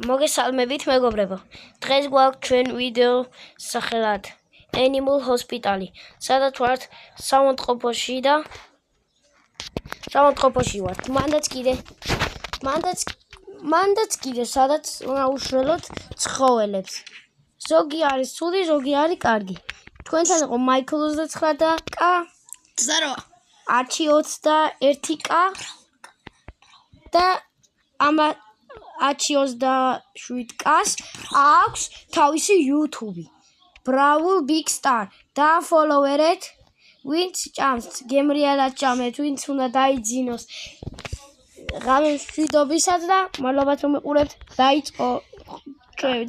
მოგესალმებით მეგობრებო. დღეს გვაქვს ჩვენ ვიდეო სახელად Animal Hospital, სადაც ვართ სამონტყოფოში და სამონტყოფოში ვართ. მანდაც კიდე სადაც ვაუშველოთ ცხოველებს. ზოგი არის ცუდი, ზოგი არის კარგი. თქვენთან იყო მაიკლ 29 და კა არჩი 21 კა და ამა არჩი 27 კას აქვს თავისი YouTube Brawl Big Star და follow-ერეთ ვინც ჭამს გემრიელად ჭამეთ ვინც უნდა დაიძინოს ღამე მშვიდობისად და მადლობთ რომ მიყურებთ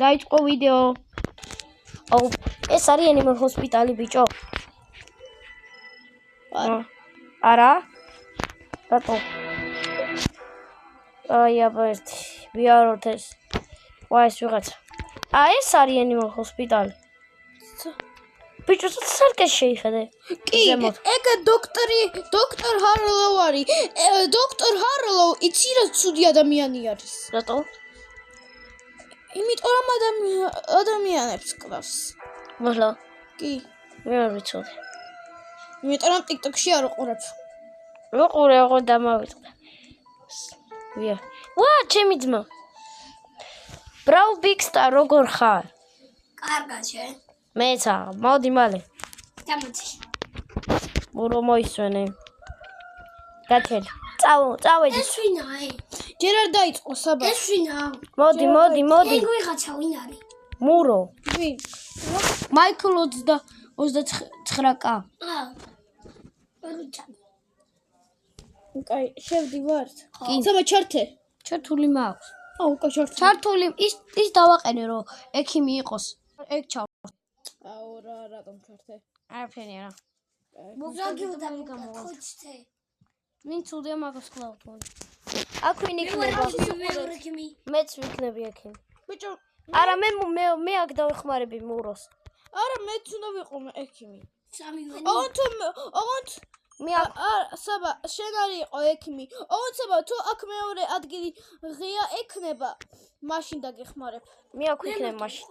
დაიწყო ვიდეო ეს არის Animal Hospital ბიჭო არა რატო აი აბა ერთი ვიაროთ ეს ეს ვიღაცა ეს არის Animal Hospital ბიჭო სარკეს შეიხედე კი ეგ დოქტორ ჰარლოუ არის დოქტორ ჰარლოუ იცი რა ცუდი ადამიანი არის რატო იმიტომ რომ ადამიანებს კლავს მართლა კი მე არ ვიცოდი იმიტომ რომ TikTok-ში არ უყურებ ვიყურე ხო დამავიწყდა ვია ვა ჩემი ძმა Brawl Big Star როგორ ხარ კარგად შენ მეცა მოდი მალე დამოწი ურო მოისვენე გაჩენ წავედი ეს ვინაა ჯერ არ დაიწყო საბა ეს ვინაა მოდი ეგ ვიღაცა ვინ არის მურო ვინ მაიკლ 29 კა რუჭა კაი შევდივართ საბა ჩართე ჩართული მაქვს აუ კაი ჩართე ჩართული ის დავაყენე რომ ექიმი იყოს ეგ ჩავ აუ რატომ ჩართე არაფერი არა მოგაგიოდა მოხოჩთე ვინ ცუდია მაგას ხლავთ აქ ვინ იქნება მეც ვიქნები ექიმი ბიჭო არა მე აქ დავეხმარები მუროს არა მეც უნდა ვიყო ექიმი სამივენი ოღონდ მე საბა შენ არ იყო ექიმი ოღონდ საბა თუ აქ მეორე ადგილი ღია ექნება მაშინ დაგეხმარებ მე აქ ვიქნებ მაშინ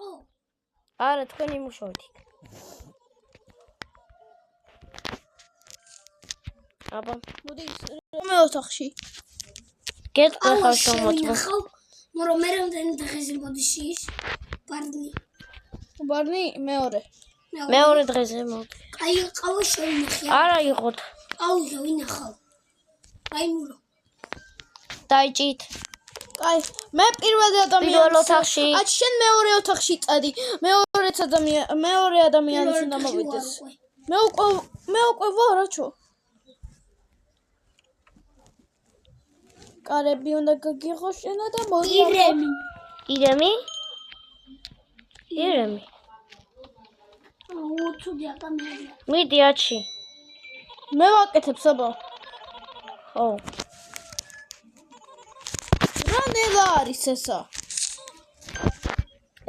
არა თქვენ იმუშაოთ იქ აბა მოდი მე ოთახში გეტყვი ხარ შემოწმო მორო მე რამდენი დღეზე მოდიში ბარნი მეორე დღეზე მოდი აი ყავა შევინახე არა იყოთ აუ ვინახავ აი მორო დაიჭით კაი მე პირველ ადამიანს ოთახში აი შენ მეორე ოთახში წადი მეორე ადამიანს უნდა მოვიდეს მე უკვე ვარ რაჩო კარები უნდა გაგიღო შენა და მოდი ირემი აუ ცუდი ადამიანია მიდი აჩი მე ვაკეთებ საბა ხო რა ნელა არის ესა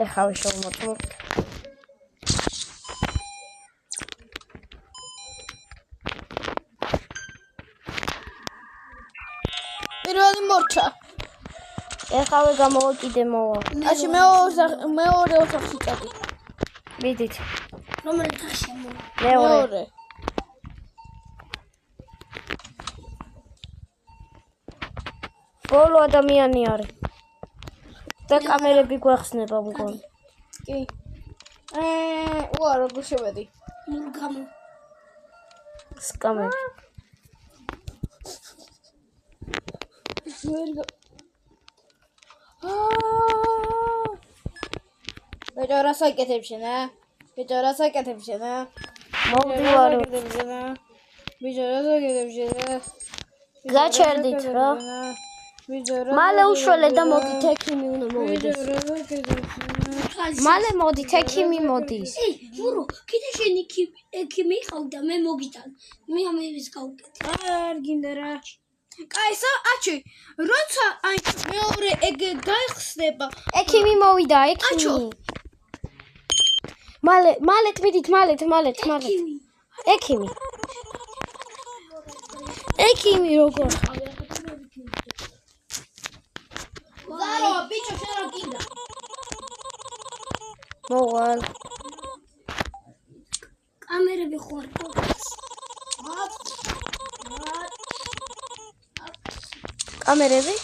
ეხავი შემოწმო პირველი მორჩა ეხავე გამოვა კიდე მოვა აში მეორე ოთახში წადი მიდით რომელი თახში მოვა მეორე ბოლო ადამიანი არის და კამერები გვახსნება მგონი კი როგორ შევედი მურგამო სკამები ბიჭო რა საკეთებ შენ მოვდივარ ბიჭო რა საკეთებ შენ გაჩერდით რა მალე უშველე და მოდით ექიმი უნდა მოვიდეს მალე მოდით ექიმი მოდის მურო კიდე შენ ექიმი ხავდა მე მოგიტან მე ამის გავუკეთე არ გინდა რა კაი აჩი როცა აი მეორე ეგ გაიხსნება ექიმი მოვიდა ექიმი მალე თვიდით მალე ექიმი როგორ ზარო ბიჭო ბიჭო შენ რა გინდა? მოვალ. კამერები ხوار გქონდეს. კამერები?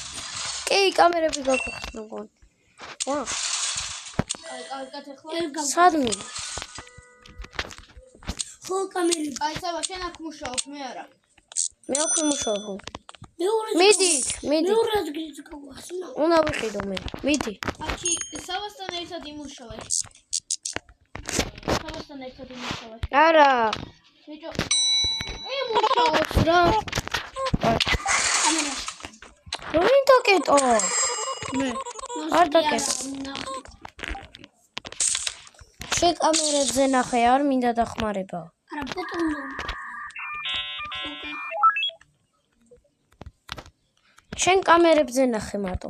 კი, კამერები გაქვს მოგონ. ვა, კარგად ეხლა. სადმე? ხო კამერები. აი საბა შენ აქ მუშაობ, მე არა. მე აქ ვიმუშაობ. მეორე მიდით. მეორე ადგილზე გავახსნა. უნდა ვიყიდო მე. მიდი. აქი საბასთან ერთად იმუშავე. საბასთან ერთად იმუშავე. არა. ბიჭო იმუშავებ რა. კამერაში. როინ დაკეტო? მე. არ დაკეტო. შენ კამერებზე ნახე, არ მინდა დახმარება. არა ფოტონო. შენ კამერებზე ნახე მარტო.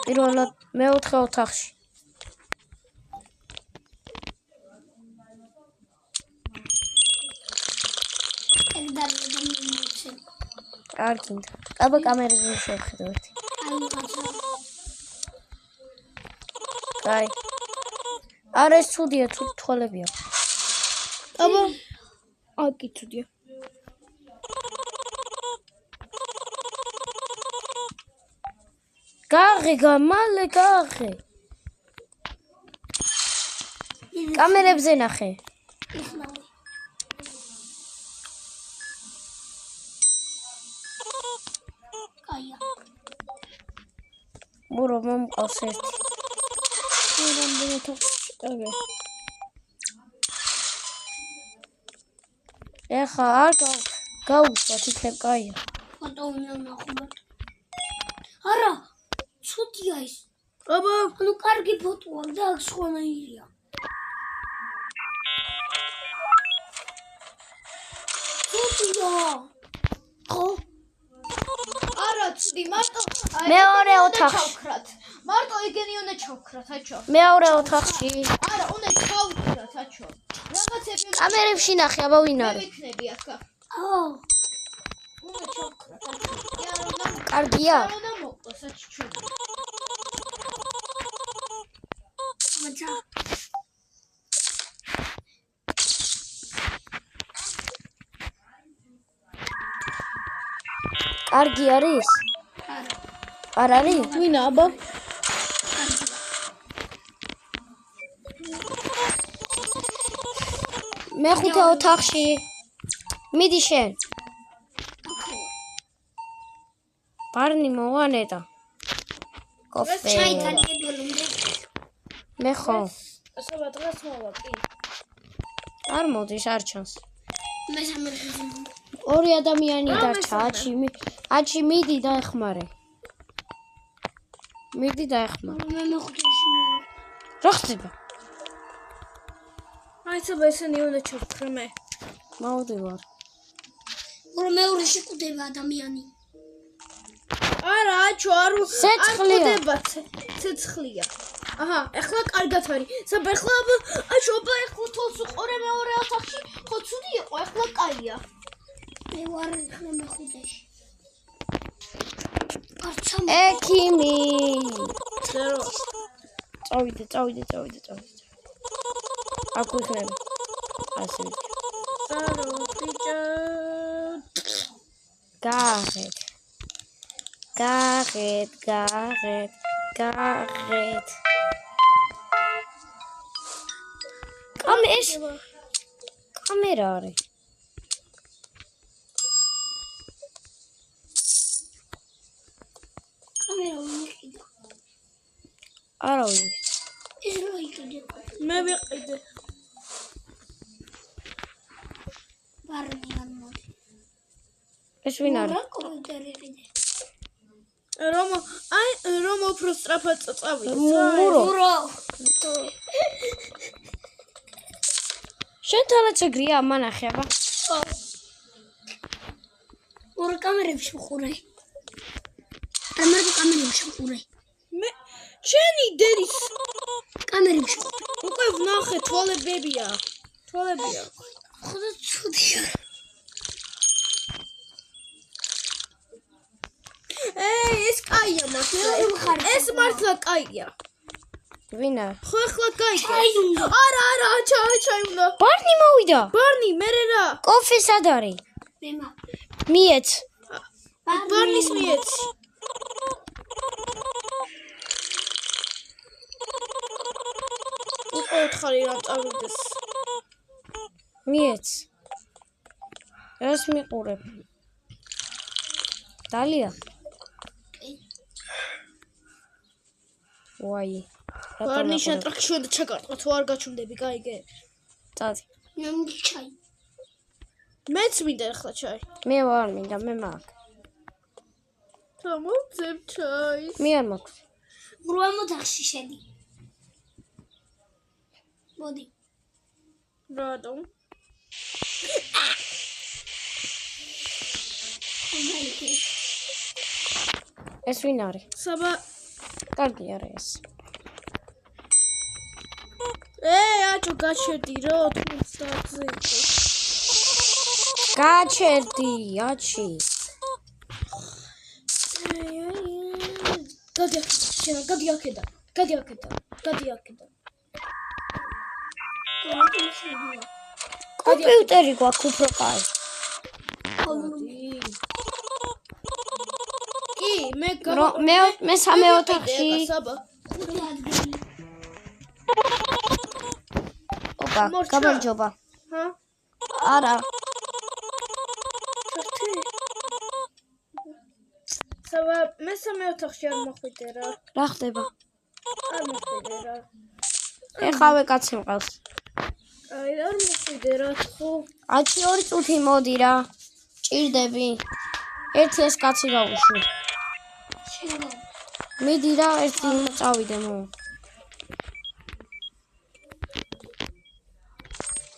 პირველად მეოთხე ოთახში. ეგ დარბაზა მიმოჩენ. არ გინდა. აბა კამერებზე შევხედოთ. აი ვიღაცა. კაი. არა ეს ცუდია, თვალებია. აბა აკი ცუდია. გაღე, მალე გაღე. კამერებზე ნახე. იხნავი. კაია. მურო მომყავს ერთი. რამდენი თოხში ტაგე. ეხა არ გაუშვათ იქნებ კაია. ფოტო უნდა ნახოთ. არა, ცუდია ის. აბა ანუ კარგი ფოტოა და აქ სხვანაირია. ცუდია. ხო? არა ცუდი მარტო მეორე ოთახში. მარტო ეგენი უნდა ჩავქრათ, აჩო. მეორე ოთახში. არა, უნდა ჩავქრათ, აჩო. რაღაცები კამერებში ნახე, აბა ვინ მე არის? ვიქნები ახლა. აო. უნდა ჩავქრათ, აჩო. იარა კარგია. უნდა მოყოს, აჩო ჩვენ. მაცა. კარგი არის? არა. არ არის? ვინა აბა? მეხუთე ოთახში. მიდი შენ. ბარნი მოვანეტა. კოფე. ჩაიტანე ბოლომდე. მე ხო. ასობა დღეს მოვა, კი. არ მოდის, არ ჩანს. მესამე დღეზე. ორი ადამიანი დარჩა, აჩი მიდი დაეხმარე. მიდი დაეხმარე. მე მეხუთეში მოვა. რა ხდება? აი საბა ესენი უნდა ჩავქრა მე. მოვდივარ. მეორე შეკვდება ადამიანი. არა, აჩო, არ ცეცხლია. ყვდება, ცეცხლია. აჰა, ეხლა კარგად არის. საბა ეხლა აჩო, ეხლა თოლს უყურე მეორე ოთახში. ხო ცუდი იყო, ეხლა კაია. მე ვარ ეხლა მეხუთეში. არცა ექიმი. ზერო. წავიდე. აქ ვიქნები. ასე. ზერო, ბიჭო. გაღეთ. კამერა არის. კამერა ვიყიდა. არა ვიცი. ის რა იყიდე? მე ვიყიდე. ბარნი არ მოდი. ეს ვინ არის? რა კომპიუტერი იყიდე? რომ უფრო სწრაფად წავიდე. მურო. შენ თალაც ეგრია მანახე აბა. ორ კამერებში ვხურე. ამერიკა კამერებში ვხურე. მე შენი დედის კამერებში ვხურე. უკვე ვნახე თვალებია. ხოდა ცუდია. ეს კაია მართლა. ეს მართლა კაია. ვინ არის? ხო ახლა კაია. ჩაი უნდა. არა, ჩაი უნდა. ბარნი მოვიდა. ბარნი, მე რა? კოფე სად არის? მემა. მიეც. ბარნის მიეც. უთხარი რა წავიდეს. მიეც. ეს მიყურებ. დალია. ვაი. ბარნი შეტრაქში უნდა ჩაკარტყო, თუ არ გაჩვენდები, გაიგე. წადი. მე მგ ჩაი. მეც მინდა ახლა ჩაი. მე ვარ მინდა, მე მაგ. თამოძებ ჩაის. მე არ მაქვს. რვა მოთახში შედი. მოდი. რატომ? ეს ვინ არის? საბა კარგი არის ეს. აჭო გაჩერდი რა 90-ზე. გაჩერდი, აჩი. გადი აქედან. კომპიუტერი გვაქვს უფრო კაი. კი, მე სამე ოთახში. საბა. ოპა, გამარჯობა. ჰა? არა. საბა, მე სამე ოთახში არ მოხვიდე რა. რა ხდება? არ მოხვიდე რა. ეხავე კაცი მყავს. აი, არ მოხვიდე რა, ხო? აჩი 2 წუთი მოდი რა. ჭირდები. ერთი ეს კაცი გავუშვი. მიდი რა, ერთი წავიდე მო.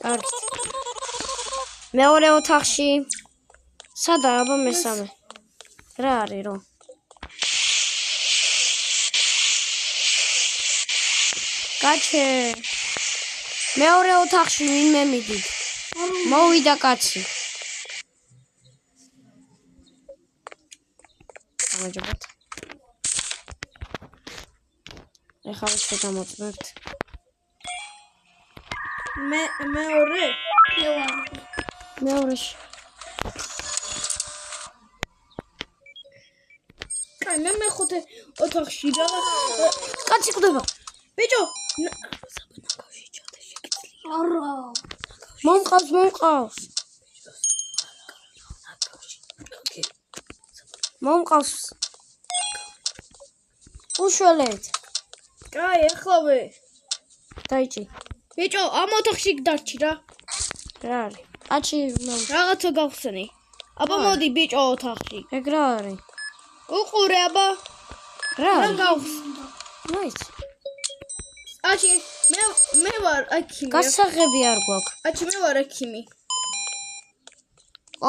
კარგი. მეორე ოთახში. სადაა აბა მესამე? რა არის რო? გაჩე. მეორე ოთახში ვინმე მიდით? მოვიდა კაცი. გამარჯობათ. ეხლა ვიშე გამოწმებთ. მეორე? მეორეში. აი, მე მეხუთე ოთახში რა. კაცი კვდება. ბიჭო, არა. მომყავს. მომყავს. უშველეთ. კაი, ახლავე. დაიჭი. ბიჭო, ამ ოთახში გდარჩი რა. რა არის? აჩი რაღაცა გავხსენი. აბა მოდი ბიჭო ოთახში. ეგ რა არის? უყურე აბა. რა რა არის? გავხსნი? მაიც. აჩი, მე ვარ აქიმი. გასაღები არ გვაქვს. აჩი, მე ვარ აქიმი.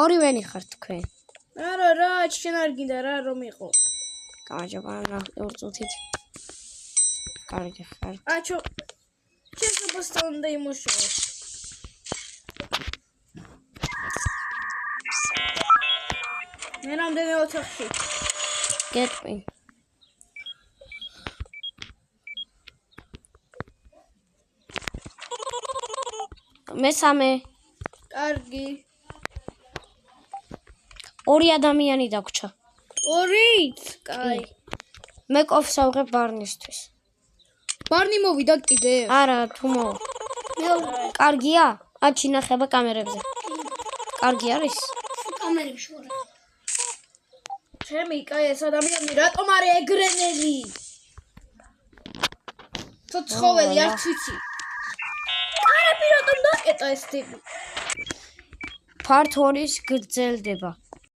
ორივენი ხართ თქვენ. არა რა, აჩი შენ არ გინდა რა რომ იყო. გამარჯობა, რა 2 წუთით. კარგი ხარ. აჩო, შენ საბასთან უნდა იმუშაო. მე რამდენი ოთახში? გეტყვი. მესამე. კარგი. 2 ადამიანი დაგვრჩა. 2? კაი. მე კოფს ავღებ ბარნისთვის. ბარნი მოვიდა კიდე? არა, თუ მოვა. კარგია? აჩი ნახება კამერებზე. კარგი არის? კამერებში ვარ. ჩემი კაი ეს ადამიანი რატომ არის ეგრენელი? ცოცხოველი არ ვიცი. კარები რატომ დაკეტა ეს ტიპი? ფართ 2-ის გრძელდება.